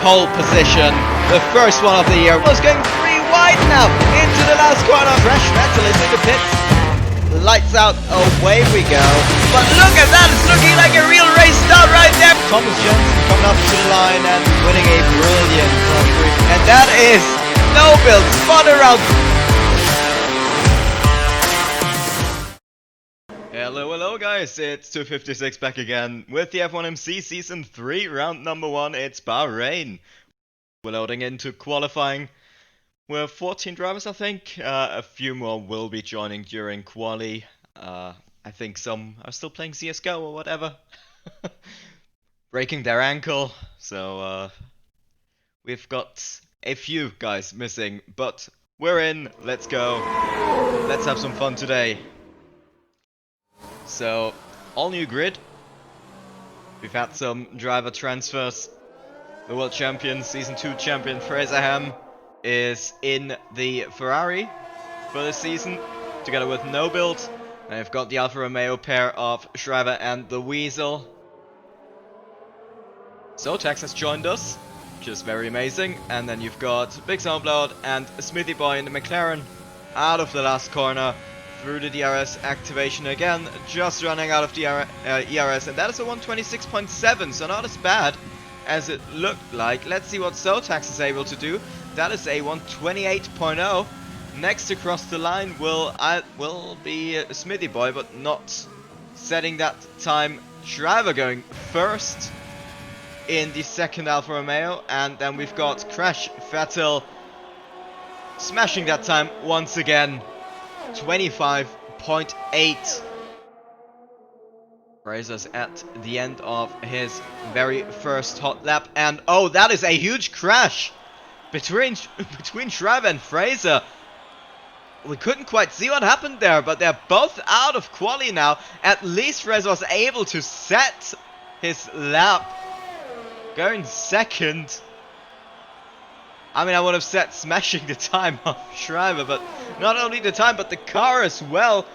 pole position, the first one of the year. Was going 3 wide now into the last corner. Crash Vettel is in the pits. Lights out, away we go. But look at that, it's looking like a real race start right there. Thomas Jensen coming up to the line and winning a brilliant Grand Prix. And that is no build, spot around. Hello guys, it's TwoFiftySix back again with the F1MC Season 3, round number 1, it's Bahrain. We're loading into qualifying. We're 14 drivers, I think. A few more will be joining during quali. I think some are still playing CSGO or whatever. Breaking their ankle. So we've got a few guys missing, but we're in. Let's go. Let's have some fun today. So, all new grid. We've had some driver transfers. The world champion, season 2 champion Fraser Ham is in the Ferrari for this season, together with No Build. And I've got the Alfa Romeo pair of Shriver and the Weasel. So Tex has joined us, which is very amazing. And then you've got Big Snowblood and Smithy Boy in the McLaren out of the last corner through the DRS activation again, just running out of the ERS, and that is a 126.7, so not as bad as it looked like. Let's see what Sotax is able to do. That is a 128.0. Next across the line will be Smithy Boy, but not setting that time. Shriver going first in the second Alfa Romeo, and then we've got Crash Vettel smashing that time once again. 25.8. Fraser's at the end of his very first hot lap, and oh, that is a huge crash between Shriver and Fraser. We couldn't quite see what happened there, but they're both out of quali now. At least Fraser was able to set his lap, going second. I mean, I would have set smashing the time of Shriver, but not only the time, but the car as well.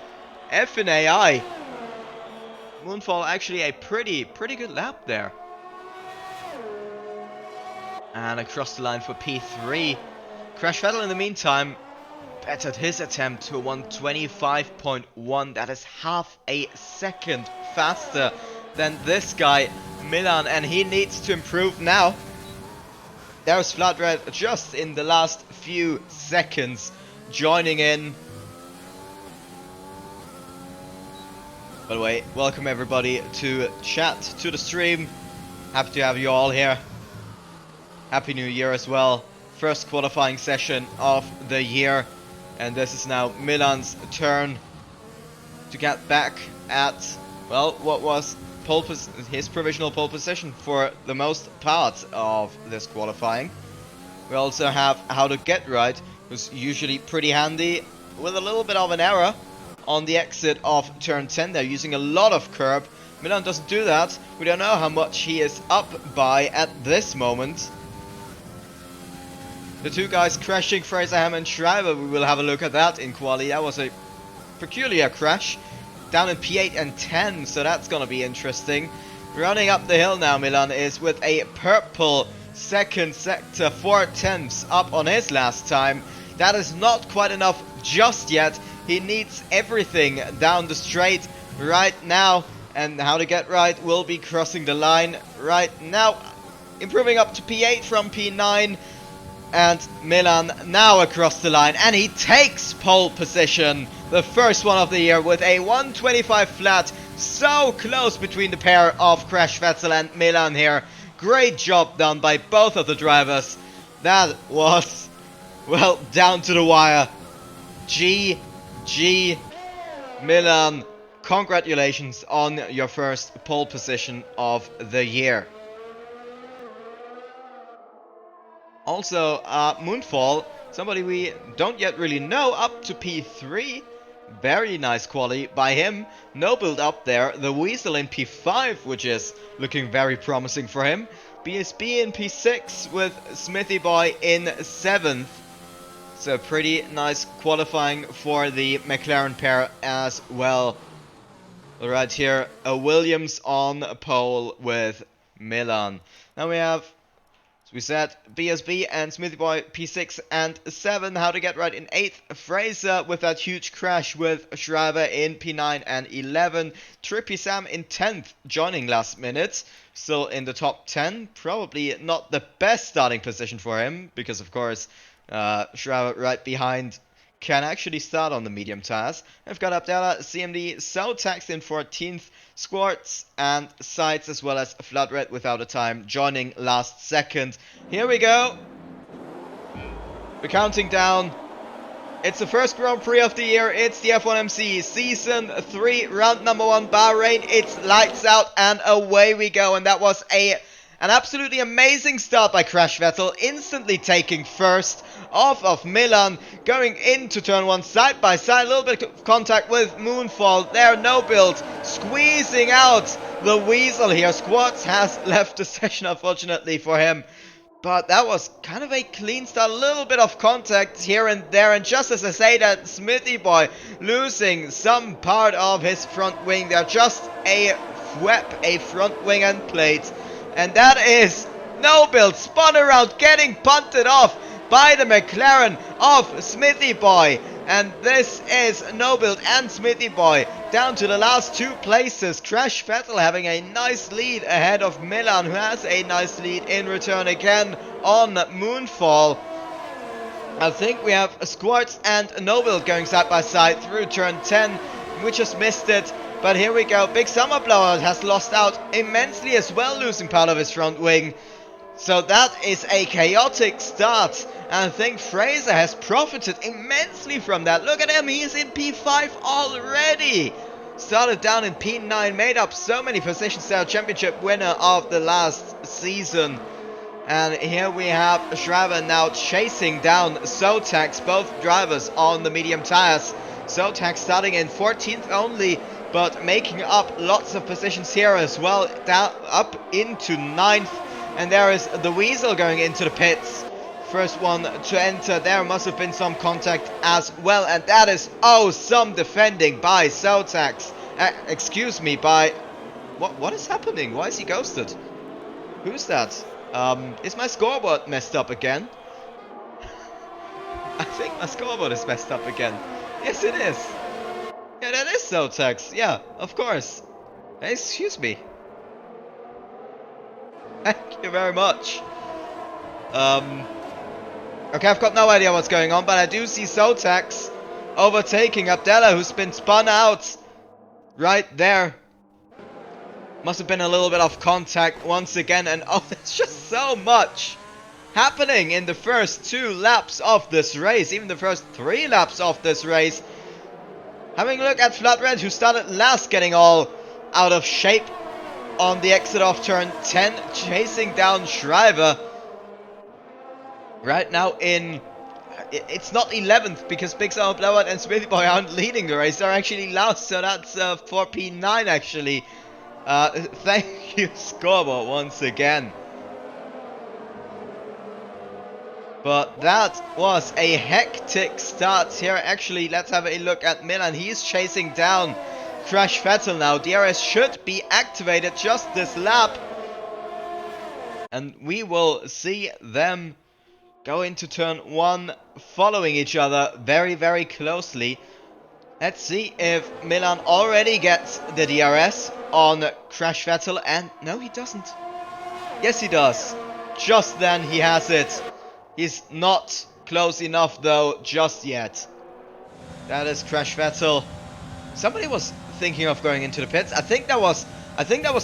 FNAI. Moonfall actually a pretty good lap there. And across the line for P3. Crash Vettel in the meantime bettered his attempt to a 125.1. That is half a second faster than this guy, Milan, and he needs to improve now. There's Flat Red just in the last few seconds joining in. By the way, welcome everybody to chat, to the stream. Happy to have you all here. Happy New Year as well. First qualifying session of the year. And this is now Milan's turn to get back at, well, what was his provisional pole position for the most part of this qualifying. We also have How to Get Right, who's usually pretty handy, with a little bit of an error on the exit of turn 10. They're using a lot of curb. Milan doesn't do that. We don't know how much he is up by at this moment. The two guys crashing, Fraser Ham and Shriver, we will have a look at that in quali. That was a peculiar crash. Down in P8 and 10, so that's gonna be interesting. Running up the hill now, Milan is with a purple second sector, 4/10 up on his last time. That is not quite enough just yet. He needs everything down the straight right now, and How to Get Right will be crossing the line right now. Improving up to P8 from P9, and Milan now across the line, and he takes pole position. The first one of the year with a 125 flat. So close between the pair of Crash Vettel and Milan here. Great job done by both of the drivers. That was, well, down to the wire. GG Milan. Congratulations on your first pole position of the year. Also, Moonfall, somebody we don't yet really know, up to P3. Very nice quali by him. No build up there. The Weasel in P5, which is looking very promising for him. BSB in P6 with Smithy Boy in 7th. So pretty nice qualifying for the McLaren pair as well. Right here, a Williams on pole with Milan. Now we have we said BSB and Smithy Boy P6 and 7. How to Get Right in 8th. Fraser with that huge crash with Schreiber in P9 and 11. Trippy Sam in 10th, joining last minute. Still in the top 10. Probably not the best starting position for him, because of course Schreiber right behind can actually start on the medium tires. I've got Abdallah, CMD, Sotax in 14th, Squarts and Sides, as well as Flood Red without a time, joining last second. Here we go. We're counting down. It's the first Grand Prix of the year. It's the F1MC Season 3, round number 1, Bahrain. It's lights out and away we go. And that was an absolutely amazing start by Crash Vettel, instantly taking first off of Milan, going into turn 1 side by side, a little bit of contact with Moonfall there, no build, squeezing out the Weasel here. Squats has left the session, unfortunately for him, but that was kind of a clean start, a little bit of contact here and there, and just as I say that, Smithy Boy losing some part of his front wing there, just a whep, a front wing end plate, and that is no build, spun around, getting punted off by the McLaren of Smithy Boy. And this is no build and Smithy Boy down to the last 2 places. Crash Vettel having a nice lead ahead of Milan, who has a nice lead in return again on Moonfall. I think we have Squarts and no build going side by side through turn 10. We just missed it. But here we go. Big Summer Blowout has lost out immensely as well, losing part of his front wing. So that is a chaotic start, and I think Fraser has profited immensely from that. Look at him, he's in P5 already. Started down in P9, made up so many positions there, championship winner of the last season. And here we have Schreiber now chasing down Sotax, both drivers on the medium tires. Sotax starting in 14th only, but making up lots of positions here as well, down up into 9th. And there is the Weasel going into the pits. First one to enter. There must have been some contact as well. And that is, oh, some defending by Sotax. Excuse me, by... What is happening? Why is he ghosted? Who's that? Is my scoreboard messed up again? I think my scoreboard is messed up again. Yes, it is. Yeah, that is Sotax. Yeah, of course. Excuse me. Thank you very much. Okay, I've got no idea what's going on, but I do see Sotax overtaking Abdallah, who's been spun out right there. Must have been a little bit of contact once again, and oh, there's just so much happening in the first 2 laps of this race, even the first 3 laps of this race. Having a look at Flood Red, who started last, getting all out of shape on the exit of turn 10, chasing down Schreiber. Right now in... It's not 11th, because Big Summer Blowout and Smithy Boy aren't leading the race. They're actually last, so that's for P9 actually. Thank you, scoreboard, once again. But that was a hectic start here. Actually, let's have a look at Milan. He's chasing down Crash Vettel now. DRS should be activated just this lap. And we will see them go into turn 1 following each other very, very closely. Let's see if Milan already gets the DRS on Crash Vettel. And no, he doesn't. Yes, he does. Just then he has it. He's not close enough though just yet. That is Crash Vettel. Somebody was thinking of going into the pits. I think that was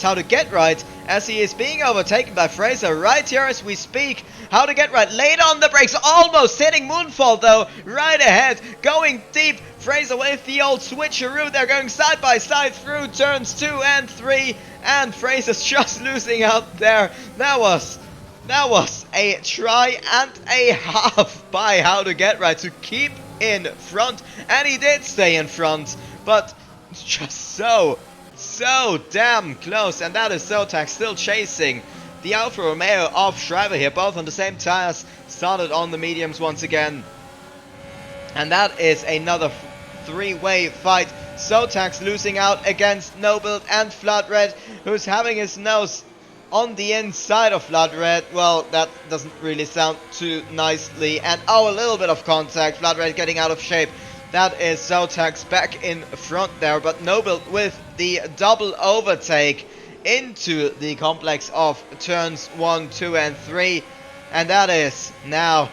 How to Get Right, as he is being overtaken by Fraser right here as we speak. How to Get Right, late on the brakes, almost hitting Moonfall though, right ahead, going deep. Fraser with the old switcheroo, they're going side by side through turns 2 and 3, and Fraser's just losing out there. That was a try and a half by How to Get Right to keep in front, and he did stay in front, but it's just so damn close. And that is Sotax still chasing the Alfa Romeo of Schreiber here, both on the same tires, started on the mediums once again. And that is another 3-way fight. Sotax losing out against Nobuild and Flood Red, who's having his nose on the inside of Flood Red. Well, that doesn't really sound too nicely. And oh, a little bit of contact. Flood Red getting out of shape. That is Zotax back in front there. But Noble with the double overtake into the complex of turns 1, 2 and 3. And that is now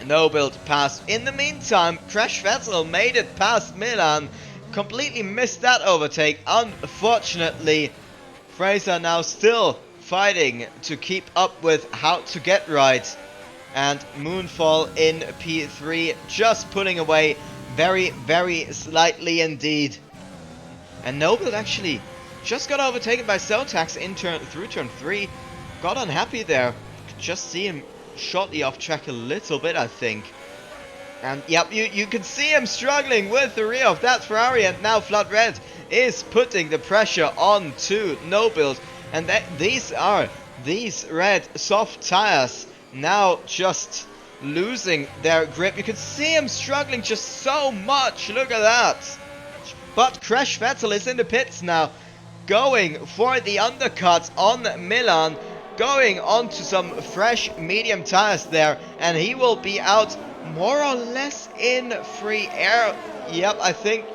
Noble pass. In the meantime, Crash Vettel made it past Milan. Completely missed that overtake, unfortunately. Fraser now still fighting to keep up with How to Get Right. And Moonfall in P3 just pulling away very, very slightly indeed. And Noble actually just got overtaken by Zotax in through turn 3. Got unhappy there. Could just see him shortly off track a little bit, I think. And yep, you can see him struggling with the rear of that Ferrari, and now Flood Red is putting the pressure on to Noble. And these red soft tires now just losing their grip. You can see him struggling just so much. Look at that. But Crash Vettel is in the pits now, going for the undercut on Milan, going onto some fresh medium tires there, and he will be out more or less in free air. Yep, I think.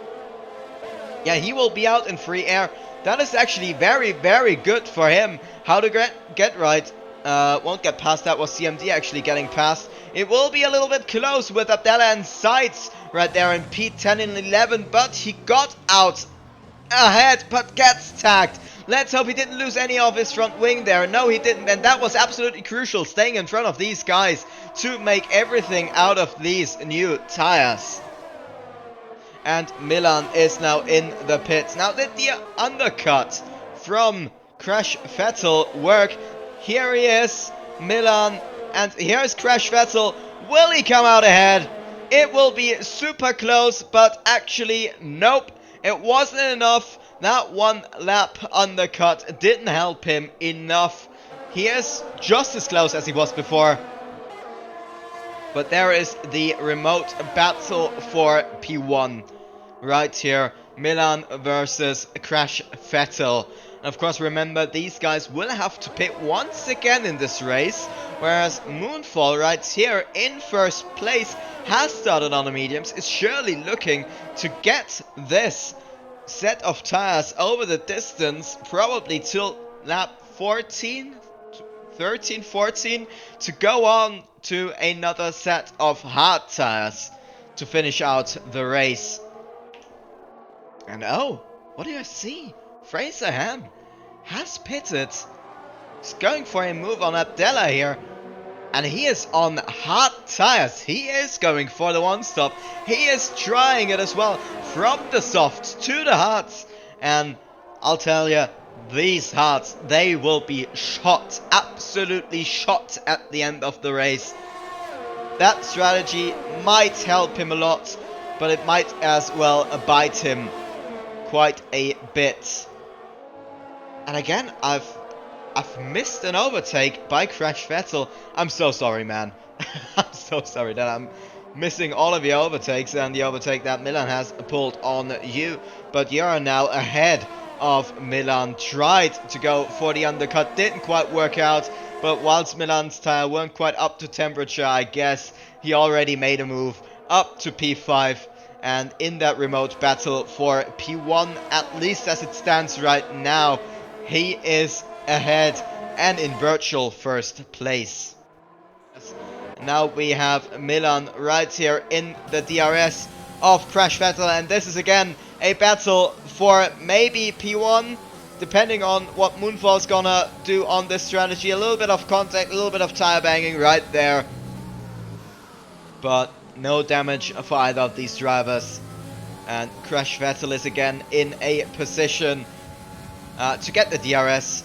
Yeah, he will be out in free air. That is actually very, very good for him. How to get right. Won't get past. That was CMD actually getting past. It will be a little bit close with Abdallah and Sides right there in P10 and 11. But he got out ahead, but gets tagged. Let's hope he didn't lose any of his front wing there. No, he didn't. And that was absolutely crucial, staying in front of these guys to make everything out of these new tires. And Milan is now in the pits. Now, did the undercut from Crash Vettel work? Here he is, Milan. And here's Crash Vettel. Will he come out ahead? It will be super close, but actually, nope. It wasn't enough. That one lap undercut didn't help him enough. He is just as close as he was before. But there is the remote battle for P1 right here. Milan versus Crash Vettel. And of course, remember, these guys will have to pit once again in this race. Whereas Moonfall right here in first place has started on the mediums. Is surely looking to get this set of tires over the distance, probably till lap 13, 14, to go on to another set of hard tires to finish out the race. And oh, what do I see? Fraser Ham has pitted. He's going for a move on Abdallah here. And he is on hard tires. He is going for the one stop. He is trying it as well. From the softs to the hards. And I'll tell you, these hards, they will be shot. Absolutely shot at the end of the race. That strategy might help him a lot. But it might as well bite him quite a bit. And again, I've missed an overtake by Crash Vettel. I'm so sorry, man. I'm so sorry that I'm missing all of your overtakes and the overtake that Milan has pulled on you. But you're now ahead of Milan. Tried to go for the undercut. Didn't quite work out. But whilst Milan's tire weren't quite up to temperature, I guess he already made a move up to P5. And in that remote battle for P1, at least as it stands right now, he is ahead and in virtual first place. Now we have Milan right here in the DRS of Crash Vettel, and this is again a battle for maybe P1, depending on what Moonfall's gonna do on this strategy. A little bit of contact, a little bit of tire banging right there, but no damage for either of these drivers. And Crash Vettel is again in a position to get the DRS.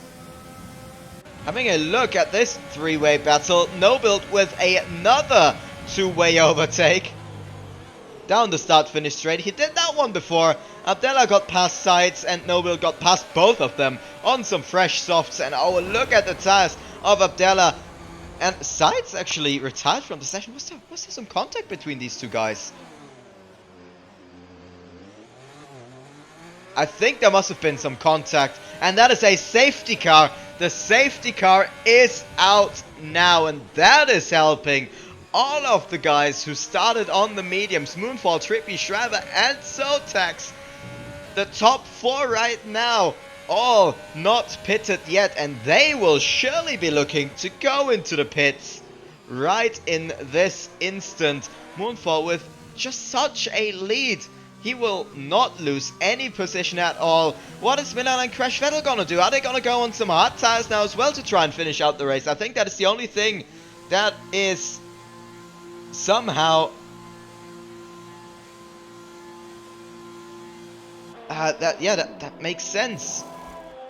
Having a look at this three-way battle, Noble with another two-way overtake down the start-finish straight. He did that one before. Abdallah got past Sides and Noble got past both of them on some fresh softs. And oh, look at the tires of Abdallah. And Sides actually retired from the session. Was there some contact between these two guys? I think there must have been some contact. And that is a safety car The safety car is out now, and that is helping all of the guys who started on the mediums. Moonfall, Trippy, Schreiber and Sotax. The top 4 right now, all not pitted yet, and they will surely be looking to go into the pits right in this instant. Moonfall with just such a lead. He will not lose any position at all. What is Milan and Crash Vettel gonna do? Are they gonna go on some hard tires now as well to try and finish out the race? I think that is the only thing that is somehow that makes sense.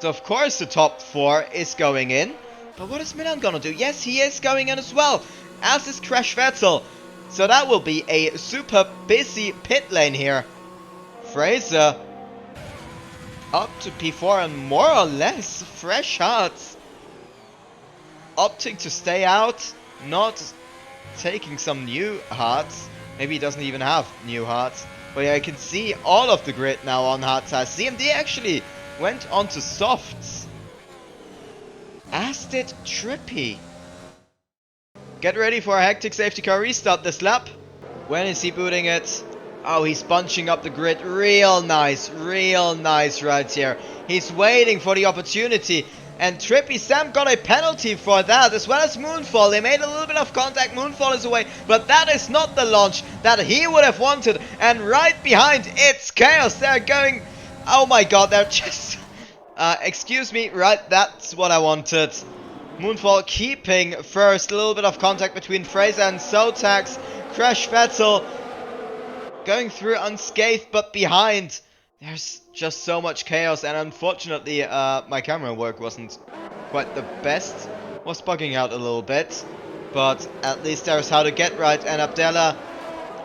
So of course the top 4 is going in, but what is Milan gonna do? Yes, he is going in as well, as is Crash Vettel. So that will be a super busy pit lane here. Fraser up to P4 and more or less fresh hearts, opting to stay out, not taking some new hearts. Maybe he doesn't even have new hearts. But yeah, I can see all of the grid now on hard tires. CMD actually went on to softs, as did Trippy. Get ready for a hectic safety car restart this lap. When is he booting it? Oh, he's bunching up the grid. Real nice right here. He's waiting for the opportunity. And Trippy Sam got a penalty for that, as well as Moonfall. They made a little bit of contact. Moonfall is away, but that is not the launch that he would have wanted. And right behind, it's Chaos. They're going... Oh my god, they're just... excuse me, right, that's what I wanted. Moonfall keeping first. A little bit of contact between Fraser and Sotax. Crash Vettel going through unscathed, but behind there's just so much chaos, and unfortunately my camera work wasn't quite the best. Was bugging out a little bit, but at least there's how to get right. And Abdella,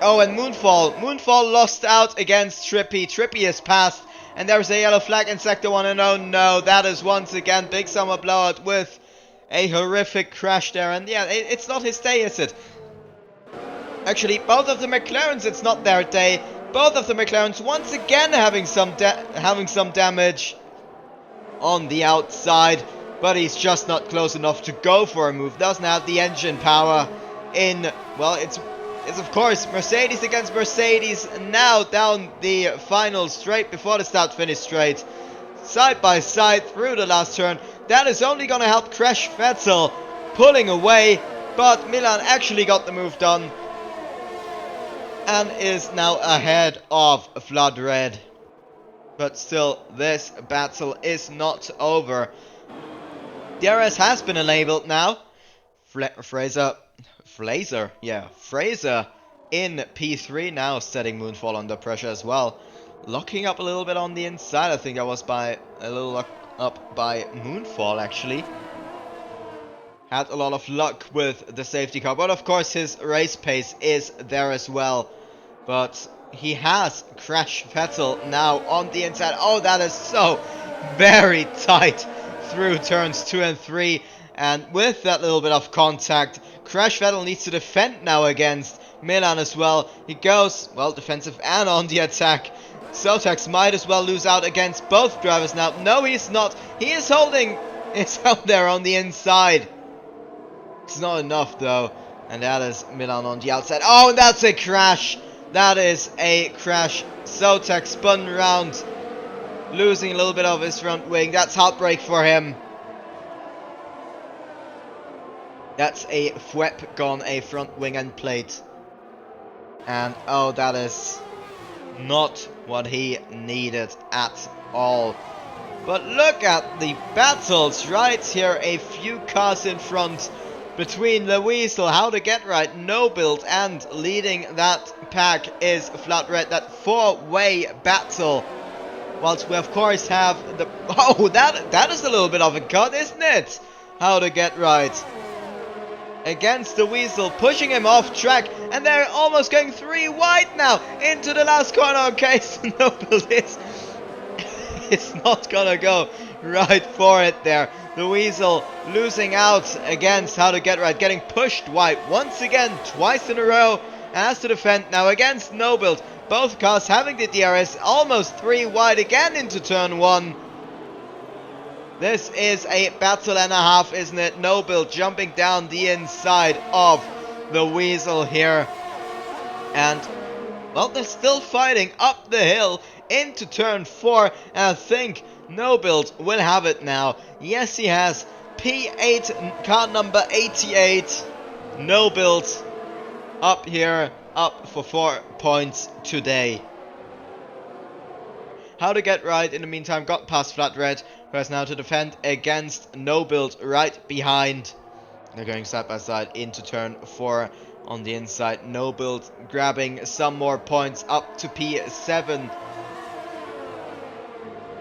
oh, and Moonfall lost out against Trippy. Trippy is passed, and there's a yellow flag in sector 1, and oh no, that is once again Big Summer Blowout with a horrific crash there. And yeah, it's not his day, is it? Actually, both of the McLarens, it's not their day. Both of the McLarens once again having some damage on the outside, but he's just not close enough to go for a move. Doesn't have the engine power in. Well, it's of course Mercedes against Mercedes now down the final straight before the start-finish straight, side by side through the last turn. That is only gonna help Crash Vettel pulling away, but Milan actually got the move done and is now ahead of Flood Red. But still, this battle is not over. DRS has been enabled now. Fraser in P3 now, setting Moonfall under pressure as well. Locking up a little bit on the inside. I think that was by a little lock up by Moonfall actually. Had a lot of luck with the safety car, but of course his race pace is there as well. But he has Crash Vettel now on the inside. Oh, that is so very tight through turns 2 and 3. And with that little bit of contact, Crash Vettel needs to defend now against Milan as well. He goes, well, defensive and on the attack. Sotax might as well lose out against both drivers now. No, he's not. He is holding his own there on the inside. It's not enough though. And that is Milan on the outside. Oh, and that's a crash. That is a crash. Sotax spun round, losing a little bit of his front wing. That's heartbreak for him. That's a FWEP gone, a front wing end plate. And oh, that is not what he needed at all. But look at the battles right here. A few cars in front between the Weasel, How to Get Right, No Build, and leading that pack is Flood Red. That four-way battle. Whilst we of course have the... Oh, that is a little bit of a cut, isn't it? How to Get Right against the Weasel, pushing him off track, and they're almost going 3 wide now into the last corner. Okay, so No Build is it's not gonna go right for it there. The Weasel losing out against How to Get Right, getting pushed wide once again, twice in a row, and has to defend now against No Build. Both cars having the DRS, almost 3 wide again into turn 1. This is a battle and a half, isn't it? Noble jumping down the inside of the Weasel here. And, well, they're still fighting up the hill into turn 4. And I think Noble will have it now. Yes, he has. P8, car number 88. Noble up here, up for 4 points today. How to get right in the meantime, got past Flat Red, who has now to defend against Noble right behind. They're going side by side into turn 4 on the inside. Noble grabbing some more points up to P7.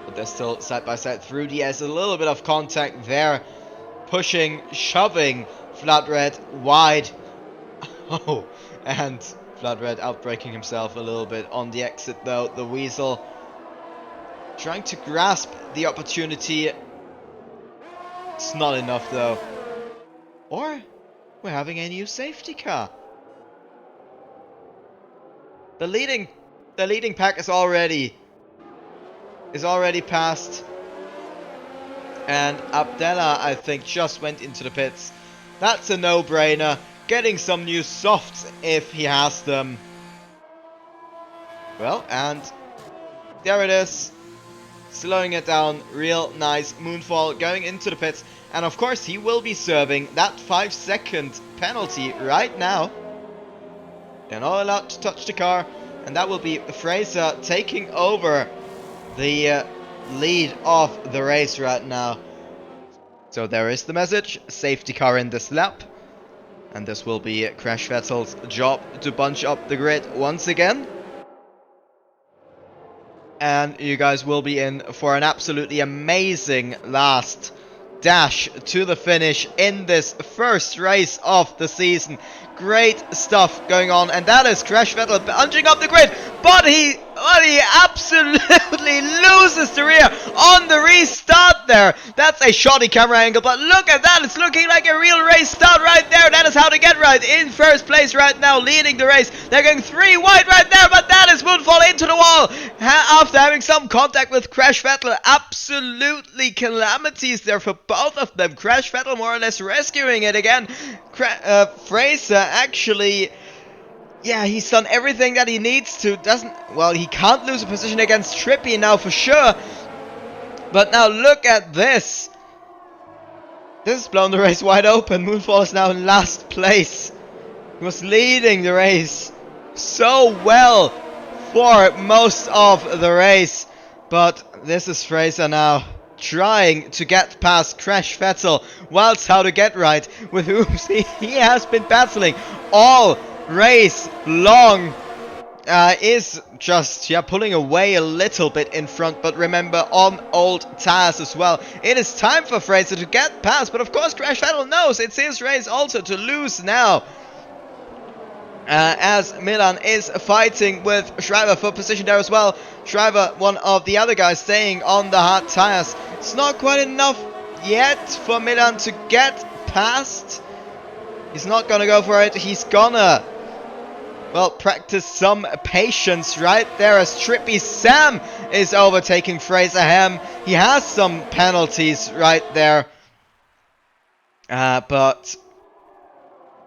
But they're still side by side through the S. A little bit of contact there. Pushing, shoving Flat Red wide. Oh, and Flat Red outbraking himself a little bit on the exit though. The Weasel trying to grasp the opportunity. It's not enough though. Or we're having a new safety car. The leading pack is already passed. And Abdallah, I think, just went into the pits. That's a no-brainer. Getting some new softs if he has them. Well, and there it is. Slowing it down, real nice moonfall going into the pits. And of course he will be serving that 5-second penalty right now. They're not allowed to touch the car. And that will be Fraser taking over the lead of the race right now. So there is the message. Safety car in this lap. And this will be Crash Vettel's job to bunch up the grid once again. And you guys will be in for an absolutely amazing last dash to the finish in this first race of the season. Great stuff going on, and that is Crash Vettel bunching up the grid, but he absolutely loses the rear on the restart there. That's a shoddy camera angle, but look at that, it's looking like a real race start right there. That is how to get right in first place right now, leading the race. They're going 3 wide right there, but that is moonfall into the wall after having some contact with Crash Vettel. Absolutely calamities there for both of them. Crash Vettel more or less rescuing it again. Fraser actually, yeah, he's done everything that he needs to. Well, he can't lose a position against Trippy now for sure. But now look at this. This has blown the race wide open. Moonfall is now in last place. He was leading the race so well for most of the race. But this is Fraser now trying to get past Crash Vettel whilst how to get right, with whom he has been battling all race long. Is just pulling away a little bit in front, but remember, on old tires as well. It is time for Fraser to get past, but of course Crash Vettel knows it's his race also to lose now. As Milan is fighting with Shriver for position there as well. Shriver, one of the other guys, staying on the hard tires. It's not quite enough yet for Milan to get past. He's not gonna go for it. He's gonna, well, practice some patience right there as Trippy Sam is overtaking Fraser Ham. He has some penalties right there. But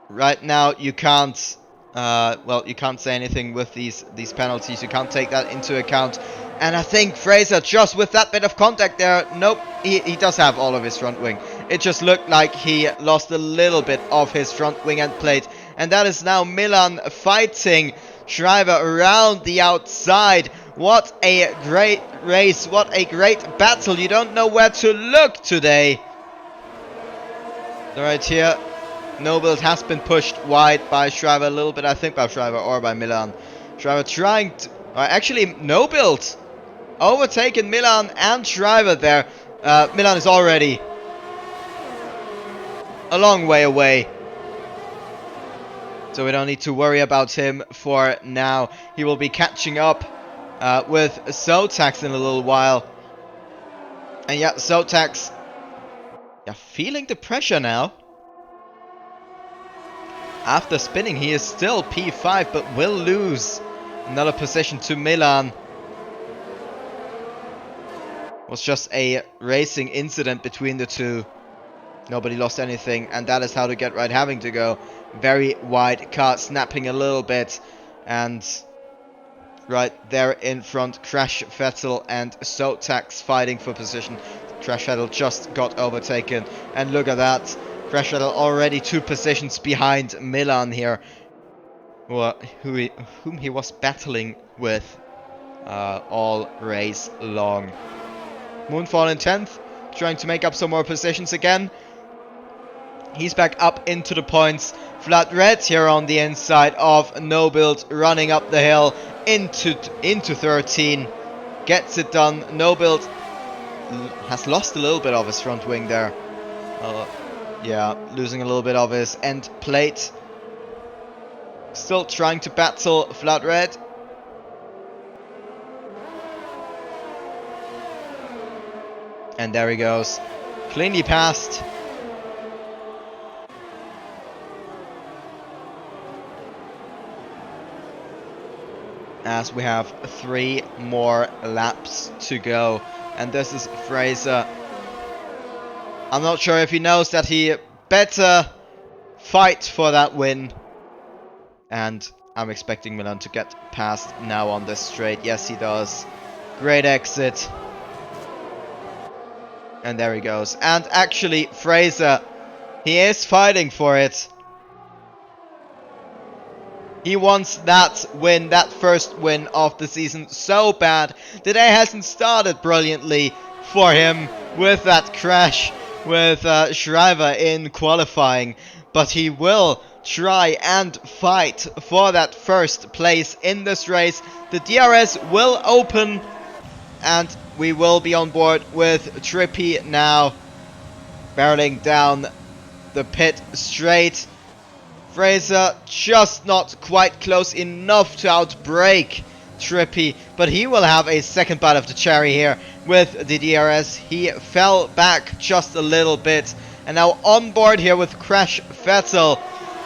right now you can't well, you can't say anything with these penalties. You can't take that into account. And I think Fraser, just with that bit of contact there, nope, he does have all of his front wing. It just looked like he lost a little bit of his front wing end plate. And that is now Milan fighting Shriver around the outside. What a great race. What a great battle. You don't know where to look today. Right here, Noble has been pushed wide by Shriver a little bit, I think by Shriver or by Milan. Shriver trying to, actually Noble overtaken Milan and Shriver there. Milan is already a long way away, so we don't need to worry about him for now. He will be catching up with Sotax in a little while. And yeah, Sotax, feeling the pressure now. After spinning, he is still P5, but will lose another position to Milan. was just a racing incident between the two. Nobody lost anything, and that is how to get right, having to go very wide, car snapping a little bit, and right there in front, Crash Vettel and Sotax fighting for position. Crash Vettel just got overtaken, and look at that, Crash Vettel already 2 positions behind Milan here, whom he was battling with all race long. Moonfall in 10th, trying to make up some more positions again. He's back up into the points. Flat Red here on the inside of No Build, running up the hill into 13. Gets it done. No Build has lost a little bit of his front wing there. Yeah, losing a little bit of his end plate. Still trying to battle Flat Red. And there he goes. Cleanly passed. As we have 3 more laps to go. And this is Fraser. I'm not sure if he knows that he better fight for that win. And I'm expecting Milan to get past now on this straight. Yes, he does. Great exit. And there he goes. And actually, Fraser, he is fighting for it. He wants that win, that first win of the season so bad. The day hasn't started brilliantly for him with that crash with Shriver in qualifying. But he will try and fight for that first place in this race. The DRS will open and we will be on board with Trippy now. Barreling down the pit straight. Fraser just not quite close enough to outbrake Trippy, but he will have a second bite of the cherry here with the DRS. He fell back just a little bit, and now on board here with Crash Vettel,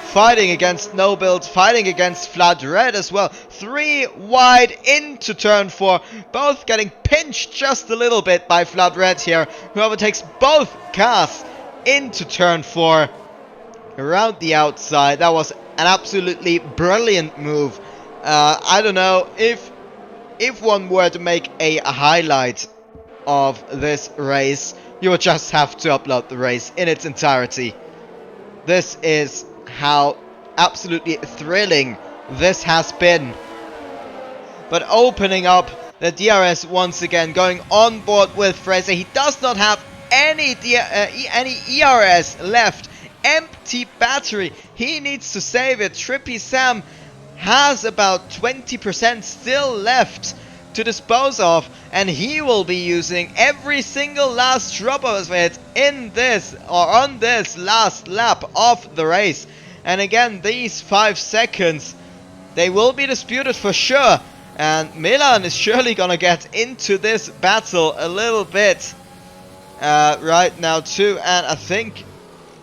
fighting against No Build, fighting against Flat Red as well. 3 wide into turn 4, both getting pinched just a little bit by Flat Red here. Whoever takes both cars into turn 4. Around the outside. That was an absolutely brilliant move. I don't know if one were to make a highlight of this race, you would just have to upload the race in its entirety. This is how absolutely thrilling this has been. But opening up the DRS once again, going on board with Fraser. He does not have any ERS left. Empty battery. He needs to save it. Trippy Sam has about 20% still left to dispose of, and he will be using every single last drop of it in this or on this last lap of the race. And again, these 5 seconds, they will be disputed for sure, and Milan is surely gonna get into this battle a little bit right now too. And I think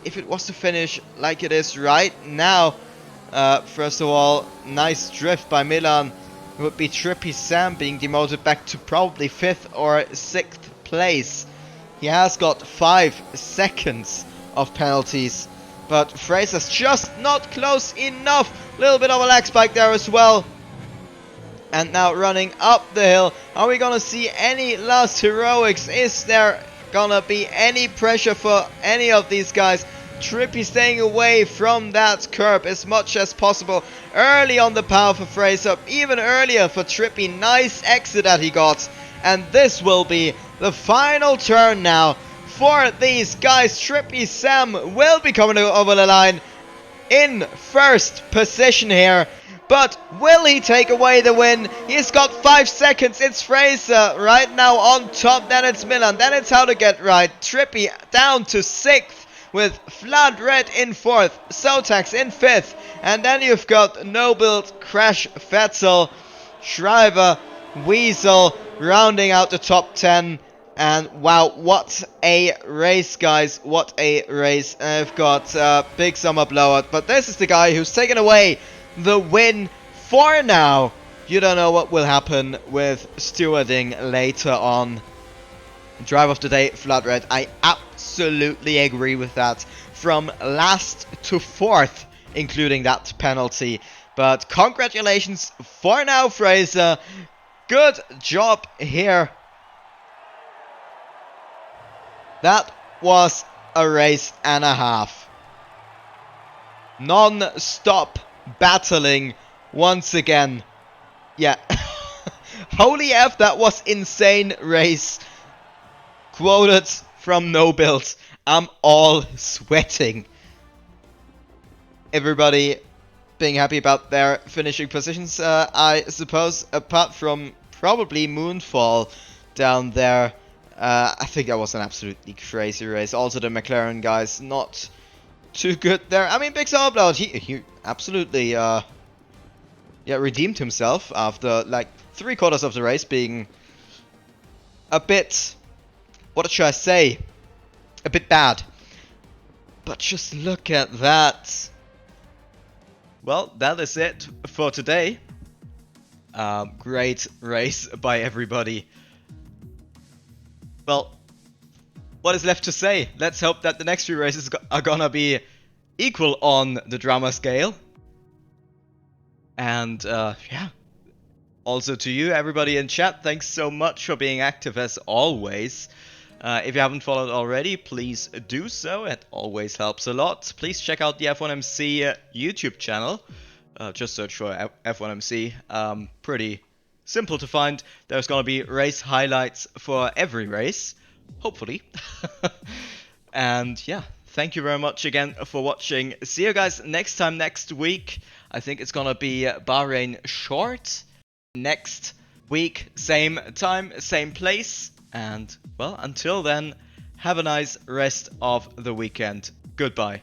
if it was to finish like it is right now, first of all, nice drift by Milan. It would be Trippy Sam being demoted back to probably 5th or 6th place. He has got 5 seconds of penalties, but Fraser's just not close enough. A little bit of a lag spike there as well. And now running up the hill. Are we gonna see any last heroics? Is there gonna be any pressure for any of these guys? Trippy staying away from that curb as much as possible. Early on the power for Fraser, even earlier for Trippy. Nice exit that he got. And this will be the final turn now for these guys. Trippy Sam will be coming over the line in first position here. But will he take away the win? He's got 5 seconds. It's Fraser right now on top. Then it's Milan. Then it's how to get right. Trippy down to 6th. With Flat Red in 4th, Sotax in 5th, and then you've got No Build, Crash Vettel, Shriver, Weasel rounding out the top 10. And wow, what a race, guys, what a race. I've got Big Summer Blowout, but this is the guy who's taken away the win for now. You don't know what will happen with stewarding later on. Drive of the day, Flat Red. I absolutely agree with that. From last to fourth, including that penalty. But congratulations for now, Fraser. Good job here. That was a race and a half. Non-stop battling once again. Yeah. Holy F, that was insane race. Quoted from No Build. I'm all sweating. Everybody being happy about their finishing positions, I suppose, apart from probably Moonfall down there. I think that was an absolutely crazy race. Also the McLaren guys not too good there. I mean, Big Soulblood, he absolutely redeemed himself after like 3/4 of the race being a bit, what should I say, a bit bad. But just look at that. Well, that is it for today. Great race by everybody. Well, what is left to say? Let's hope that the next few races are gonna be equal on the drama scale. And yeah, also to you, everybody in chat, thanks so much for being active as always. If you haven't followed already, please do so. It always helps a lot. Please check out the F1MC YouTube channel. Just search for F1MC. Pretty simple to find. There's gonna be race highlights for every race, hopefully. And yeah, thank you very much again for watching. See you guys next time next week. I think it's gonna be Bahrain short. Next week, same time, same place. And well, until then, have a nice rest of the weekend. Goodbye.